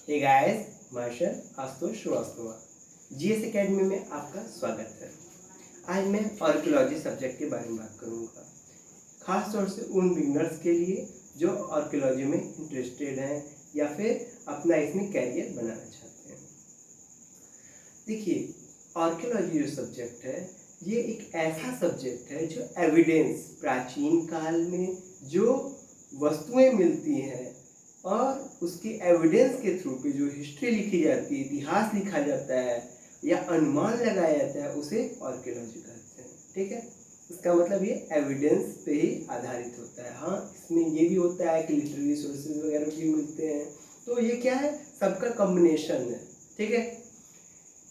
हे guys, Marshal Ashutosh Srivastava GS academy में आपका स्वागत है। आज मैं आर्कियोलॉजी सब्जेक्ट के बारे में बात करूंगा, खास तौर से उन बिगनर्स के लिए जो आर्कियोलॉजी में इंटरेस्टेड हैं या फिर अपना इसमें कैरियर बनाना चाहते हैं। देखिए, आर्कियोलॉजी जो सब्जेक्ट है ये एक ऐसा सब्जेक्ट है जो एविडेंस, प्राचीन काल में जो वस्तुएं मिलती हैं और उसकी एविडेंस के थ्रू पे जो हिस्ट्री लिखी जाती है, इतिहास लिखा जाता है या अनुमान लगाया जाता है, उसे आर्कियोलॉजी कहते हैं। ठीक है, इसका मतलब ये एविडेंस पे ही आधारित होता है। हाँ, इसमें ये भी होता है कि लिटरेरी सोर्सेज वगैरह भी मिलते हैं, तो ये क्या है, सबका कॉम्बिनेशन है। ठीक है,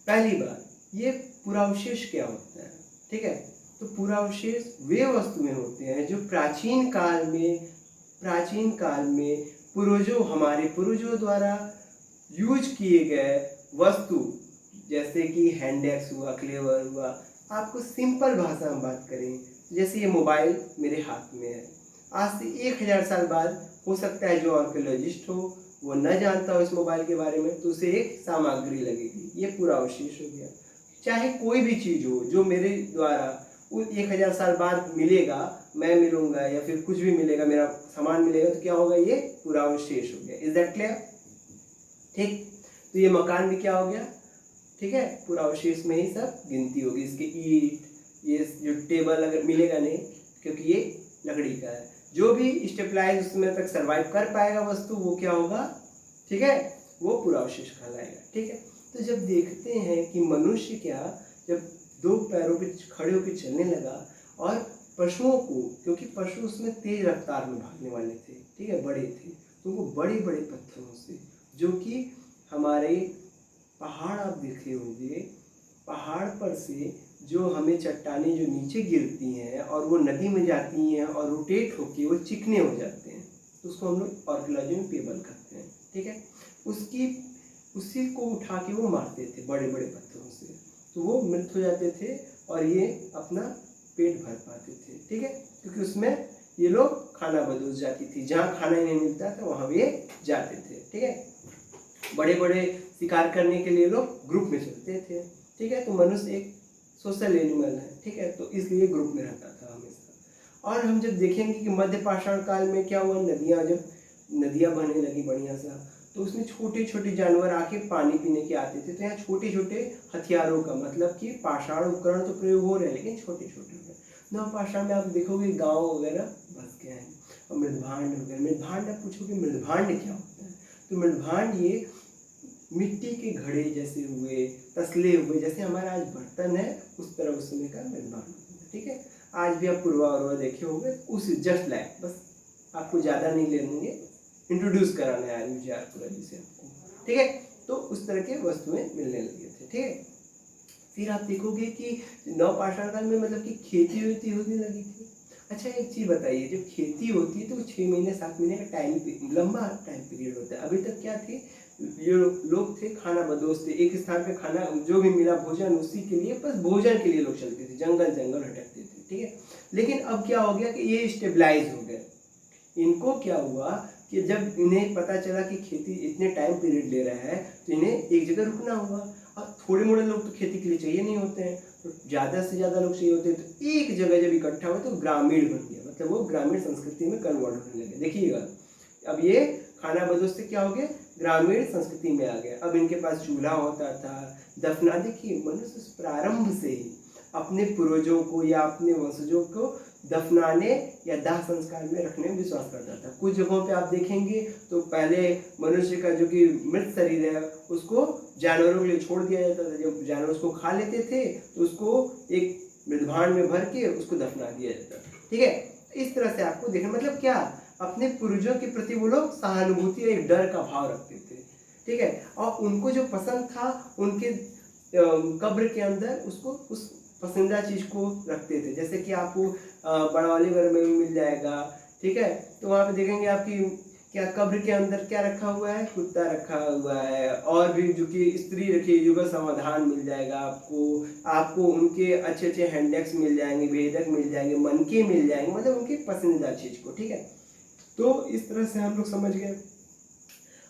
पहली बात, ये पुरावशेष क्या होता है? ठीक है, तो पुरावशेष वे वस्तुएं होते हैं जो प्राचीन काल में हमारे पूर्वजों द्वारा यूज किए गए वस्तु, जैसे कि हैंडेक्स हुआ, क्लेवर हुआ। आपको सिंपल भाषा में बात करें, जैसे ये मोबाइल मेरे हाथ में है, आज से 1000 साल बाद हो सकता है जो आर्कियोलॉजिस्ट हो वो न जानता हो इस मोबाइल के बारे में, तो उसे एक सामग्री लगेगी, ये पूरा अवशेष हो गया। चाहे कोई भी चीज़ हो जो मेरे द्वारा उन 1000 साल बाद मिलेगा, मैं मिलूंगा या फिर कुछ भी मिलेगा, मेरा सामान मिलेगा, तो क्या होगा, ये पूरा अवशेष हो गया। Is that clear? ठीक, तो ये मकान भी क्या हो गया, ठीक है, पूरा अवशेष में ही सब गिनती होगी। इसके ईंट, ये जो टेबल अगर मिलेगा नहीं, क्योंकि ये लकड़ी का है, जो भी स्टेबलाइज उसमें तक सर्वाइव कर पाएगा वस्तु, वो क्या होगा, ठीक है, वो पूरा अवशेष कहलाएगा। ठीक है, तो जब देखते हैं कि मनुष्य जब 2 पैरों पे खड़े होकर चलने लगा और पशुओं को, क्योंकि पशु उसमें तेज रफ्तार में भागने वाले थे, ठीक है, बड़े थे, तो वो बड़े बड़े पत्थरों से, जो कि हमारे पहाड़ आप देखे होंगे, पहाड़ पर से जो हमें चट्टानें जो नीचे गिरती हैं और वो नदी में जाती हैं और रोटेट होके वो चिकने हो जाते हैं, तो उसको हम लोग आर्कियोलॉजी में पेबल कहते हैं। ठीक है, उसी को उठा के वो मारते थे बड़े बड़े पत्थरों से, तो वो मृत हो जाते थे और ये अपना पेट भर पाते थे। ठीक है, क्योंकि उसमें ये लोग खाना बदोश जाती थी, जहाँ खाना नहीं मिलता था वहाँ ये जाते थे। ठीक है, बड़े बड़े शिकार करने के लिए लोग ग्रुप में चलते थे। ठीक है, तो मनुष्य एक सोशल एनिमल है, ठीक है, तो इसलिए ग्रुप में रहता था हमेशा। और हम जब देखेंगे कि मध्य पाषाण काल में क्या हुआ, नदियाँ बहने लगी बढ़िया सा, तो उसमें छोटे छोटे जानवर आके पानी पीने के आते थे। तो यहाँ छोटे छोटे हथियारों का मतलब कि पाषाण उपकरण तो प्रयोग हो रहे हैं, लेकिन छोटे छोटे नव पाषाण में आप देखोगे गाँव वगैरह बस गए हैं। और मृदभांड वगैरह, मृदभांड आप पूछोगे मृदभांड क्या होता है, तो मृदभांड ये मिट्टी के घड़े जैसे हुए, तसले हुए, जैसे हमारा आज बर्तन है उस तरह उस समय का मृदभांड। ठीक है, आज भी आप पूर्वा देखे होंगे, उस जस्ट लाइक, बस आपको ज़्यादा नहीं लेंगे, इंट्रोड्यूस कराना है मुझे आर्कियोलॉजी से आपको। ठीक है, तो उस तरह के वस्तुएं मिलने लगे थे। ठीक है, फिर आप देखोगे कि नवपाषाण काल में मतलब कि खेती होने लगी थी। अच्छा, एक चीज़ बताइए, जब खेती होती है तो 6 महीने 7 महीने का लंबा टाइम पीरियड होता है। अभी तक क्या थे, ये लोग थे खाना बदोश थे, एक स्थान पे खाना जो भी मिला भोजन, उसी के लिए, बस भोजन के लिए लोग चलते थे, जंगल भटकते थे। ठीक है, लेकिन अब क्या हो गया कि ये स्टेबलाइज हो गए। इनको क्या हुआ कि जब इन्हें पता चला कि खेती इतने टाइम पीरियड ले रहा है, तो इन्हें एक जगह रुकना होगा। अब थोड़े मोड़े लोग तो खेती के लिए चाहिए नहीं होते हैं, तो ज़्यादा से ज़्यादा लोग चाहिए होते हैं, तो एक जगह जब इकट्ठा हुआ तो ग्रामीण बन गया, मतलब वो ग्रामीण संस्कृति में कन्वर्ट होने लगे। देखिएगा, अब ये खाना बदोश से क्या हो गया, ग्रामीण संस्कृति में आ गया। अब इनके पास चूल्हा होता था, दफना। देखिए, मनुष्य प्रारंभ से ही अपने पूर्वजों को या अपने वंशजों को दफनाने या दाह संस्कार में रखने में विश्वास करता था। कुछ जगहों पे आप देखेंगे तो पहले मनुष्य का जो कि मृत शरीर है उसको जानवरों के लिए छोड़ दिया जाता था। जब जानवर उसको खा लेते थे तो उसको एक मृदभांड में भर के उसको दफना दिया जाता था। ठीक है, इस तरह से आपको देखना, मतलब क्या, अपने पूर्वजों के प्रति वो लोग सहानुभूति, एक डर का भाव रखते थे। ठीक है, और उनको जो पसंद था उनके कब्र के अंदर उसको उस पसंदीदा चीज़ को रखते थे। जैसे कि आपको बड़वाली घर में भी मिल जाएगा। ठीक है, तो वहाँ पे देखेंगे आपकी क्या कब्र के अंदर क्या रखा हुआ है, कुत्ता रखा हुआ है, और भी जो कि स्त्री रखी युगल समाधान मिल जाएगा आपको उनके अच्छे अच्छे हैंडेक्स मिल जाएंगे, भेदक मिल जाएंगे, मनके मिल जाएंगे, मतलब उनकी पसंदीदा चीज़ को। ठीक है, तो इस तरह से हम लोग समझ गए।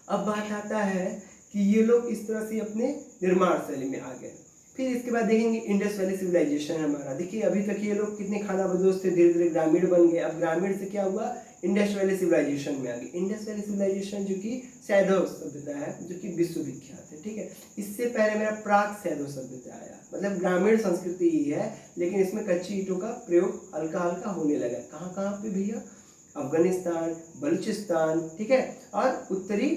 अब बात आता है कि ये लोग इस तरह से अपने निर्माण शैली में आ गए। फिर इसके बाद देखेंगे इंडस वैली सिविलाइजेशन हमारा। देखिए अभी तक ये लोग कितने खानाबदोश थे, धीरे धीरे ग्रामीण बन गए। अब ग्रामीण से क्या हुआ, इंडस वैली सिविलाइजेशन में आ गई। इंडस वैली सिविलाइजेशन जो कि सैधव सभ्यता है, जो कि विश्वविख्यात है, ठीक है। इससे पहले मेरा प्राक सैधव सभ्यता आया, मतलब ग्रामीण संस्कृति ही है, लेकिन इसमें कच्ची ईंटों का प्रयोग हल्का हल्का होने लगा। कहाँ कहाँ पे भैया, अफगानिस्तान, बलूचिस्तान, ठीक है, और उत्तरी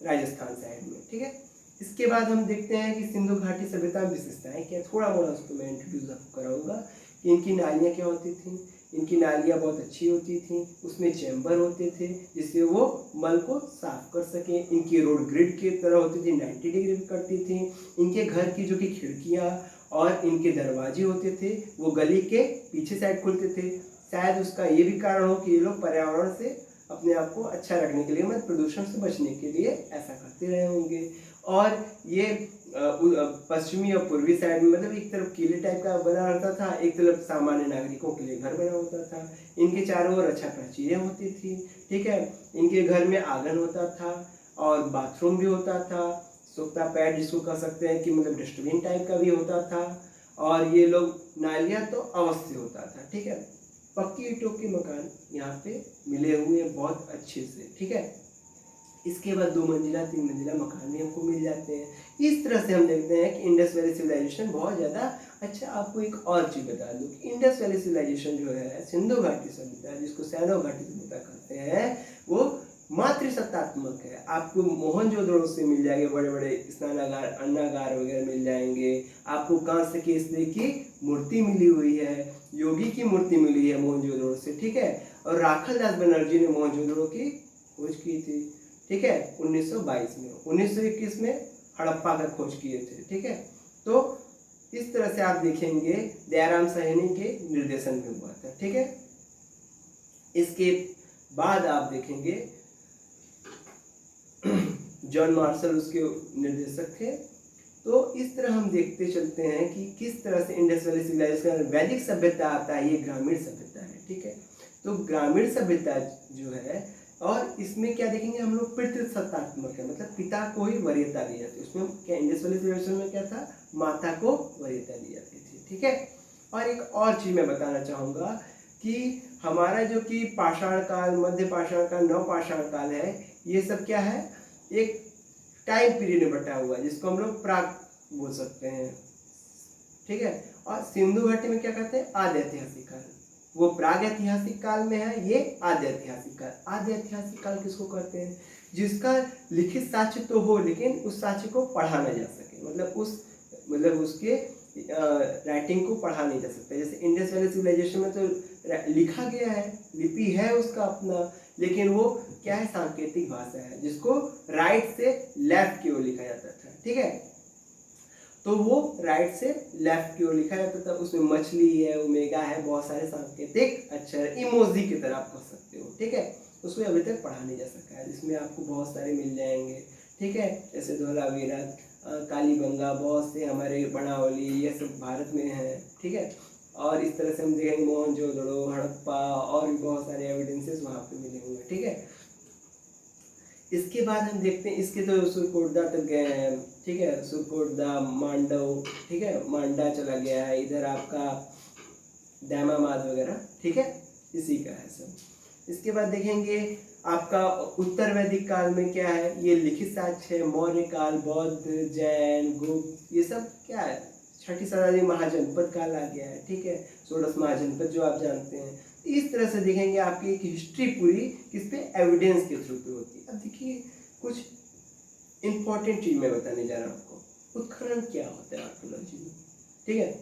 राजस्थान साइड में, ठीक है। इसके बाद हम देखते हैं कि सिंधु घाटी सभ्यता में विशेषताएं क्या, थोड़ा मोड़ा उसको मैं इंट्रोड्यूस आपको कराऊंगा कि इनकी नालियाँ क्या होती थी। इनकी नालियाँ बहुत अच्छी होती थी, उसमें चैम्बर होते थे जिससे वो मल को साफ कर सके। इनकी रोड ग्रिड की तरह होती थी, 90 डिग्री करती थी। इनके घर की जो कि खिड़कियाँ और इनके दरवाजे होते थे वो गली के पीछे साइड खुलते थे। शायद उसका ये भी कारण हो कि ये लोग पर्यावरण से अपने आप को अच्छा रखने के लिए, मतलब प्रदूषण से बचने के लिए ऐसा करते रहे होंगे। और ये पश्चिमी और पूर्वी साइड में, मतलब एक तरफ किले टाइप का बना रहता था, एक तरफ सामान्य नागरिकों के लिए घर बना होता था। इनके चारों ओर अच्छा प्राचीरें होती थी, ठीक है। इनके घर में आंगन होता था और बाथरूम भी होता था, सोखता पैड जिसको कह सकते हैं कि मतलब डस्टबिन टाइप का भी होता था। और ये लोग नालियाँ तो अवश्य होता था, ठीक है। पक्की ईंटों के मकान यहाँ पे मिले हुए बहुत अच्छे से, ठीक है। इसके बाद 2 मंजिला 3 मंजिला मकान भी हमको मिल जाते हैं। इस तरह से हम देखते हैं कि इंडस वैली सिविलाइजेशन बहुत ज़्यादा अच्छा। आपको एक और चीज़ बता दूँ कि इंडस वैली सिविलाइजेशन जो है, सिंधु घाटी सभ्यता जिसको सैधव घाटी सभ्यता कहते हैं, वो मातृसत्तात्मक है। आपको मोहनजोदड़ो से मिल जाएंगे बड़े बड़े स्नानागार, अन्नागार वगैरह मिल जाएंगे। आपको कांस्य केसरी की मूर्ति मिली हुई है, योगी की मूर्ति मिली है मोहनजोदड़ो से, ठीक है। और राखल दास बनर्जी ने मोहनजोदड़ो की खोज की थी, ठीक है, 1922 में। 1921 में हड़प्पा का खोज किए थे, ठीक है। तो इस तरह से आप देखेंगे दयाराम साहनी के निर्देशन में हुआ था, ठीक है। इसके बाद आप देखेंगे जॉन मार्शल उसके निर्देशक थे। तो इस तरह हम देखते चलते हैं कि किस तरह से इंडस वैली सिविलाइजेशन, वैदिक सभ्यता आता है, ये ग्रामीण सभ्यता है, ठीक है। तो ग्रामीण सभ्यता जो है, और इसमें क्या देखेंगे हम लोग, पितृसत्तात्मक है, मतलब पिता को ही वरीयता दी जाती है। उसमें क्या इंडस वैली सिविलाइजेशन में क्या था, माता को वरीयता दी जाती थी, ठीक है। और एक और चीज मैं बताना चाहूँगा कि हमारा जो कि पाषाण काल, मध्य पाषाण काल, नवपाषाण काल है, ये सब क्या है, एक टाइम पीरियड में बटा हुआ है जिसको हम लोग प्राग बोल सकते हैं, ठीक है। और सिंधु घाटी में क्या कहते हैं, आद्य ऐतिहासिक काल। वो प्राग ऐतिहासिक काल में है, ये आद्य ऐतिहासिक काल। आद्य ऐतिहासिक काल किसको कहते हैं, जिसका लिखित साक्ष्य तो हो लेकिन उस साक्ष्य को पढ़ा न जा सके, मतलब उसके राइटिंग को पढ़ा नहीं जा सकता। जैसे इंडस वैली सिविलाइजेशन में तो लिखा गया है, लिपि है उसका अपना, लेकिन वो क्या है, सांकेतिक भाषा है जिसको राइट से लेफ्ट की ओर लिखा जाता था, ठीक है। तो वो राइट से लेफ्ट की ओर लिखा जाता था। उसमें मछली है, ओमेगा है, बहुत सारे सांकेतिक अक्षर, इमोजी की तरह आप कह सकते हो, ठीक है। उसमें अभी तक पढ़ा नहीं जा सका है, जिसमें आपको बहुत सारे मिल जाएंगे, ठीक है। जैसे धोलावीरा, कालीबंगा, बहुत से हमारे बनावली, ये सब भारत में है, ठीक है। और इस तरह से हम देखेंगे मोहनजोदड़ो, हड़प्पा, और भी बहुत सारे एविडेंसेस वहाँ पे मिले हुए हैं, ठीक है। इसके बाद हम देखते हैं, इसके तो सुरकोटदा तक गए हैं, ठीक है, सुरकोटदा, मांडव, ठीक है, मांडा चला गया है, इधर आपका दामामाद वगैरह, ठीक है, इसी का है सब। इसके बाद देखेंगे आपका उत्तर वैदिक काल में क्या है, ये लिखित साक्ष्य है, मौर्य काल, बौद्ध, जैन, गुप्त, ये सब क्या है, 6ठी शताब्दी महाजनपद काल आ गया है, ठीक है, षोडश महाजनपद जो आप जानते हैं। इस तरह से देखेंगे आपकी एक हिस्ट्री पूरी किस पे, एविडेंस के थ्रू पे होती है। अब देखिए कुछ इंपॉर्टेंट चीज मैं बताने जा रहा हूँ आपको। उत्खनन क्या होता है आर्कियोलॉजी में, ठीक है।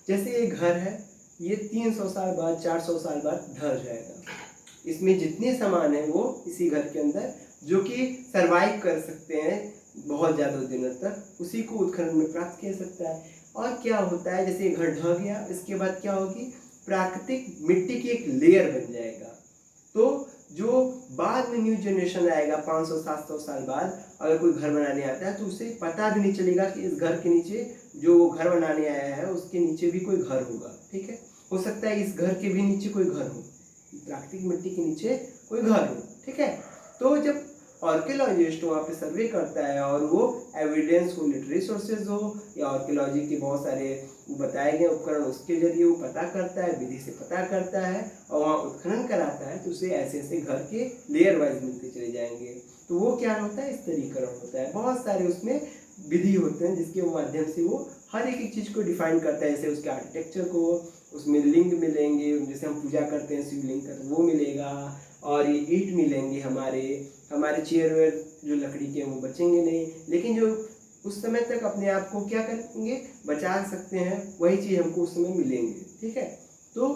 जैसे ये घर है, ये 300 साल बाद, 400 साल बाद ढह जाएगा। इसमें जितने सामान है वो इसी घर के अंदर, जो कि सरवाइव कर सकते हैं बहुत ज़्यादा दिनों तक, उसी को उत्खनन में प्राप्त किया सकता है। और क्या होता है, जैसे घर ढह गया, इसके बाद क्या होगी, प्राकृतिक मिट्टी की एक लेयर बन जाएगा। तो जो बाद में न्यू जनरेशन आएगा 500-700 साल बाद, अगर कोई घर बनाने आता है तो उसे पता भी नहीं चलेगा कि इस घर के नीचे, जो वो घर बनाने आया है उसके नीचे भी कोई घर होगा, ठीक है। हो सकता है इस घर के भी नीचे कोई घर हो, प्राकृतिक मिट्टी के नीचे कोई घर हो, ठीक है। तो जब आर्कियोलॉजिस्ट वहाँ पे सर्वे करता है और वो एविडेंस हो, लिटरेरी सोर्सेज हो या आर्कियोलॉजी के बहुत सारे बताए गए उपकरण उसके जरिए वो पता करता है, विधि से पता करता है और वहाँ उत्खनन कराता है, तो उसे ऐसे ऐसे घर के लेयर वाइज मिलते चले जाएंगे। तो वो क्या होता है, स्तरीकरण होता है। बहुत सारे उसमें विधि होते हैं जिसके माध्यम से वो हर एक चीज़ को डिफाइन करता है। जैसे उसके आर्किटेक्चर को, उसमें लिंग मिलेंगे, जैसे हम पूजा करते हैं शिवलिंग का तो वो मिलेगा, और ये ईंट मिलेंगे, हमारे चेयर वेयर जो लकड़ी के वो बचेंगे नहीं, लेकिन जो उस समय तक अपने आप को क्या करेंगे, बचा सकते हैं, वही चीज़ हमको उस समय मिलेंगे। ठीक है, तो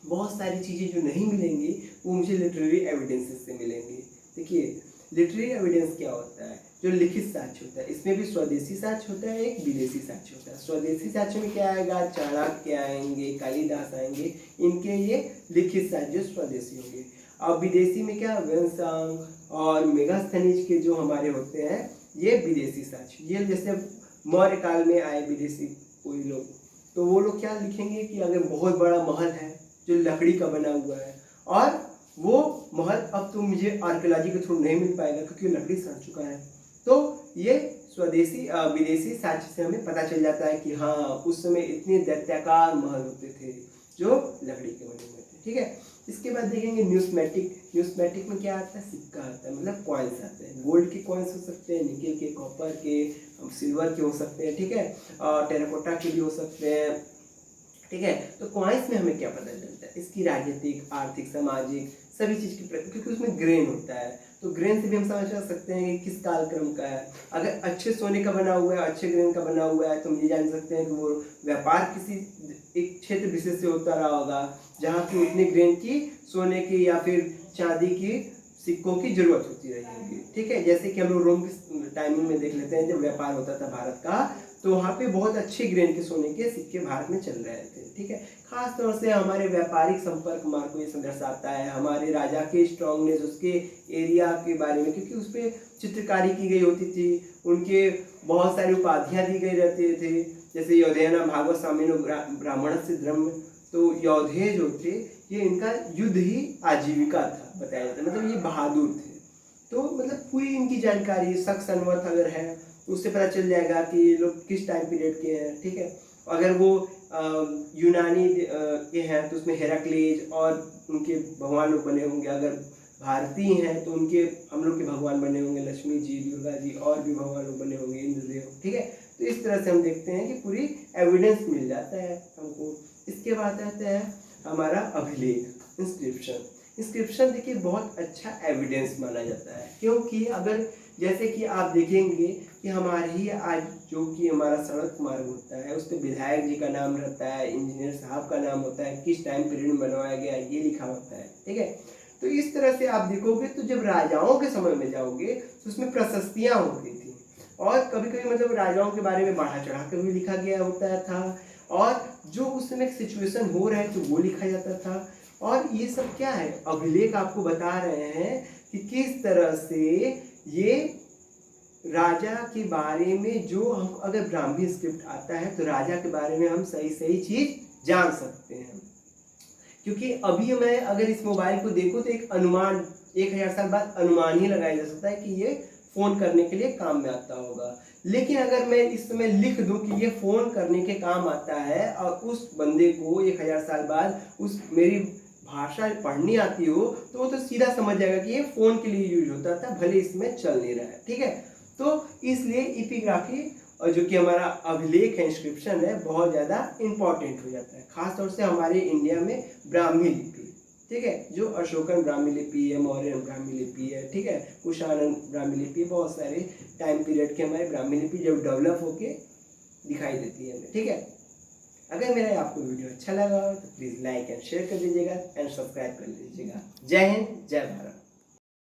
बहुत सारी चीज़ें जो नहीं मिलेंगी वो मुझे लिटरेरी एविडेंसेस से मिलेंगी। देखिए लिटरेरी एविडेंस क्या होता है, जो लिखित साक्ष्य होता है। इसमें भी स्वदेशी साक्ष्य होता है, एक विदेशी साक्ष्य होता है। स्वदेशी साक्ष्य में क्या आएगा, चाणक्य आएंगे, कालिदास आएंगे, इनके ये लिखित साक्ष्य स्वदेशी होंगे। अब विदेशी में क्या, वेन्सांग और मेगास्थनीज के जो हमारे होते हैं ये विदेशी साक्ष्य। ये जैसे मौर्य काल में आए विदेशी कोई लोग, तो वो लोग क्या लिखेंगे कि अगर बहुत बड़ा महल है जो लकड़ी का बना हुआ है और वो महल अब तो मुझे आर्कियोलॉजी के थ्रू नहीं मिल पाएगा क्योंकि लकड़ी सड़ चुका है, तो ये स्वदेशी विदेशी साक्ष्य से हमें पता चल जाता है कि हाँ उस समय इतने दैत्याकार महल होते थे जो लकड़ी के बने हुए थे। ठीक है, इसके बाद देखेंगे न्यूस्मेटिक। न्यूस्मेटिक में क्या आता है, सिक्का आता है, मतलब कॉइन्स आते हैं। गोल्ड के कॉइन्स हो सकते हैं, निकेल के, कॉपर के, सिल्वर के हो सकते हैं। ठीक है, और टेराकोटा के भी हो सकते हैं। ठीक है, तो कॉइन्स में हमें क्या पता चलता है, इसकी राजनीतिक, आर्थिक, सामाजिक सभी चीज़ की, क्योंकि उसमें ग्रेन होता है, तो ग्रेन से भी हम समझ सकते हैं कि किस कालक्रम का है। अगर अच्छे सोने का बना हुआ है, अच्छे ग्रेन का बना हुआ है, तो हम ये जान सकते हैं कि वो व्यापार किसी एक क्षेत्र विशेष से होता रहा होगा जहाँ की उतने ग्रेन की सोने की या फिर चांदी की सिक्कों की जरूरत होती रही होगी। ठीक है, जैसे कि हम लोग रोम की टाइमिंग में देख लेते हैं, जब व्यापार होता था भारत का, तो वहाँ पे बहुत अच्छे ग्रेन के सोने के सिक्के भारत में चल रहे थे। ठीक है, खास तौर से हमारे व्यापारिक संपर्क मार्ग को ये दर्शाता है, हमारे राजा के स्ट्रांगनेस, उसके एरिया के बारे में, क्योंकि उस पर चित्रकारी की गई होती थी, उनके बहुत सारी उपाधियाँ दी गई रहती थे, जैसे योधेना भागवत स्वामिनो ब्राह्मण से धर्म। तो योधे जो थे ये इनका युद्ध ही आजीविका था बताया जाता है, मतलब ये बहादुर थे। तो मतलब पूरी इनकी जानकारी शक संवत अगर है उससे पता चल जाएगा कि ये लोग किस टाइम पीरियड के हैं। ठीक है, अगर वो यूनानी के हैं तो उसमें हेराक्लीज और उनके भगवान लोग बने होंगे, अगर भारतीय हैं तो उनके हम लोग के भगवान बने होंगे, लक्ष्मी जी, दुर्गा जी, और भी भगवान लोग बने होंगे, इंद्रदेव। ठीक है, तो इस तरह से हम देखते हैं कि पूरी एविडेंस मिल जाता है हमको। इसके बाद आता है हमारा अभिलेख, इंस्क्रिप्शन। इंस्क्रिप्शन देखिए बहुत अच्छा एविडेंस माना जाता है, क्योंकि अगर जैसे कि आप देखेंगे कि हमारे ही आज जो कि हमारा सड़क मार्ग होता है उस पर विधायक जी का नाम रहता है, इंजीनियर साहब का नाम होता है, किस टाइम पीरियड में बनवाया गया ये लिखा होता है। ठीक है, तो इस तरह से आप देखोगे तो जब राजाओं के समय में जाओगे तो उसमें प्रशस्तियाँ हो गई थी, और कभी कभी मतलब राजाओं के बारे में बढ़ा चढ़ा कर भी लिखा गया होता था, और जो उस समय सिचुएशन हो रहा है तो वो लिखा जाता था। और ये सब क्या है, अभिलेख आपको बता रहे हैं कि किस तरह से ये राजा के बारे में, जो हम अगर ब्राह्मी स्क्रिप्ट आता है तो राजा के बारे में हम सही सही चीज जान सकते हैं। क्योंकि अभी मैं अगर इस मोबाइल को देखूं तो एक अनुमान 1000 साल बाद अनुमान ही लगाया जा सकता है कि ये फोन करने के लिए काम में आता होगा, लेकिन अगर मैं इस समय लिख दूं कि ये फोन करने के काम आता है और उस बंदे को 1000 साल बाद उस मेरी भाषा पढ़नी आती हो तो वो तो सीधा समझ जाएगा कि ये फोन के लिए यूज होता था, भले इसमें चल नहीं रहा है। ठीक है, तो इसलिए इपिग्राफी और जो कि हमारा अभिलेख है, इंस्क्रिप्शन है, बहुत ज़्यादा इंपॉर्टेंट हो जाता है, खासतौर से हमारे इंडिया में ब्राह्मी लिपि। ठीक है, जो अशोकन ब्राह्मी लिपि है, मौर्यन ब्राह्मी लिपि है, ठीक है, कुषाणन ब्राह्मी लिपि, बहुत सारे टाइम पीरियड के हमारे ब्राह्मी लिपि जब डेवलप होके दिखाई देती है हमें। ठीक है, अगर मेरा आपको वीडियो अच्छा लगा तो प्लीज़ लाइक एंड शेयर कर दीजिएगा एंड सब्सक्राइब कर लीजिएगा। जय हिंद, जय भारत।